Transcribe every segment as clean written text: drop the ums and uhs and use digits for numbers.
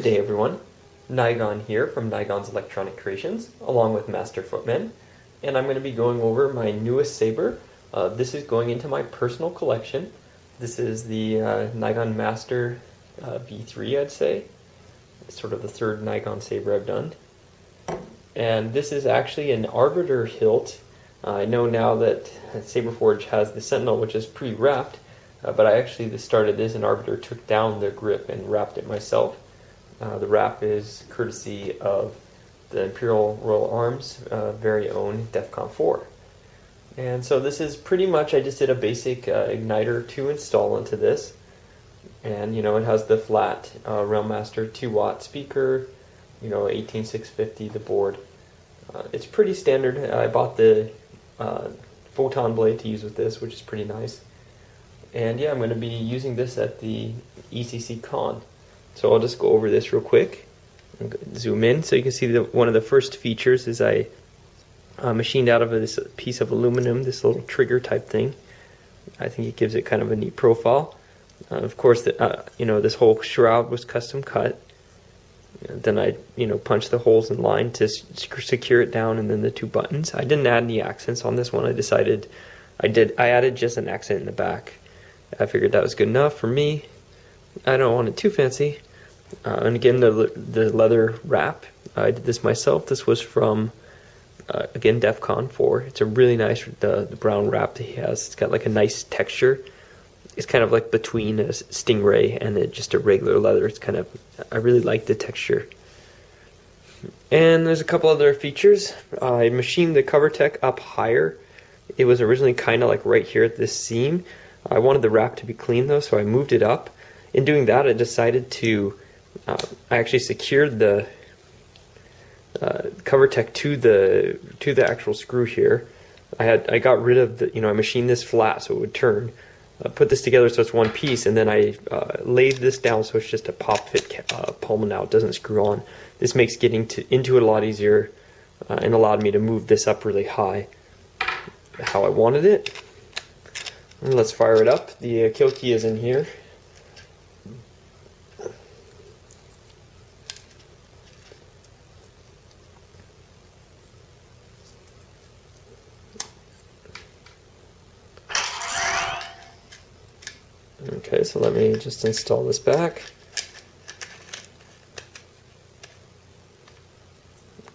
Good day, everyone. Naigon here from Naigon's Electronic Creations, along with Master Footman, and I'm going to be going over my newest saber. This is going into my personal collection. This is the Naigon Master V3, I'd say. It's sort of the third Naigon saber I've done. And this is actually an arbiter hilt. I know now that Saberforge has the Sentinel, which is pre-wrapped, but I actually started this in arbiter, took down the grip and wrapped it myself. The wrap is courtesy of the Imperial Royal Arms' very own DEFCON 4. And so this is pretty much, I just did a basic igniter to install into this. And you know, it has the flat Realmmaster 2-watt speaker, you know, 18650 the board. It's pretty standard. I bought the photon blade to use with this, which is pretty nice. And yeah, I'm going to be using this at the ECC Con. So I'll just go over this real quick and zoom in so you can see that one of the first features is I machined out of this piece of aluminum, this little trigger type thing. I think it gives it kind of a neat profile. Of course, you know, this whole shroud was custom cut. Then I, you know, punched the holes in line to secure it down, and then the two buttons. I didn't add any accents on this one. I decided I added just an accent in the back. I figured that was good enough for me. I don't want it too fancy. And again, the leather wrap, I did this myself. This was from, again, DEFCON 4. It's a really nice, the brown wrap that he has. It's got like a nice texture. It's kind of like between a Stingray and just a regular leather. It's kind of, I really like the texture. And there's a couple other features. I machined the cover tech up higher. It was originally kind of like right here at this seam. I wanted the wrap to be clean though, so I moved it up. In doing that, I decided to, I actually secured the cover tech to the actual screw here. I got rid of the, you know, I machined this flat so it would turn. Put this together so it's one piece, and then I laid this down so it's just a pop fit pullman now. It doesn't screw on. This makes getting into it a lot easier and allowed me to move this up really high how I wanted it. And let's fire it up. The kill key is in here. Okay, so let me just install this back.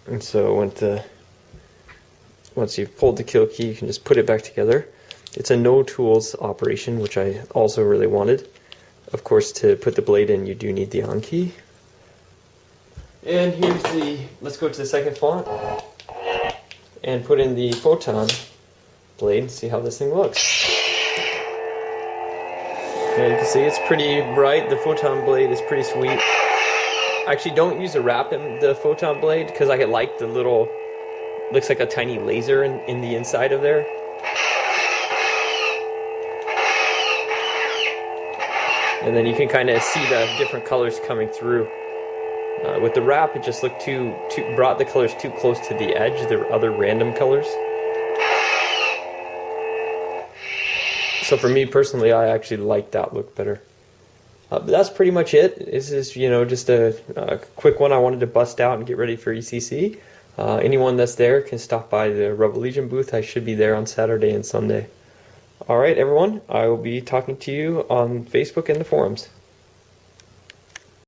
And so once you've pulled the kill key, you can just put it back together. It's a no tools operation, which I also really wanted. Of course, to put the blade in, you do need the on key. And here's let's go to the second font and put in the photon blade and see how this thing looks. And you can see it's pretty bright. The photon blade is pretty sweet. I actually don't use a wrap in the photon blade because I like the little, looks like a tiny laser in the inside of there. And then you can kind of see the different colors coming through. With the wrap, it just looked brought the colors too close to the edge. There were other random colors. So for me personally, I actually like that look better. But that's pretty much it. This is, you know, just a quick one I wanted to bust out and get ready for ECC. Anyone that's there can stop by the Rebel Legion booth. I should be there on Saturday and Sunday. Alright everyone, I will be talking to you on Facebook and the forums.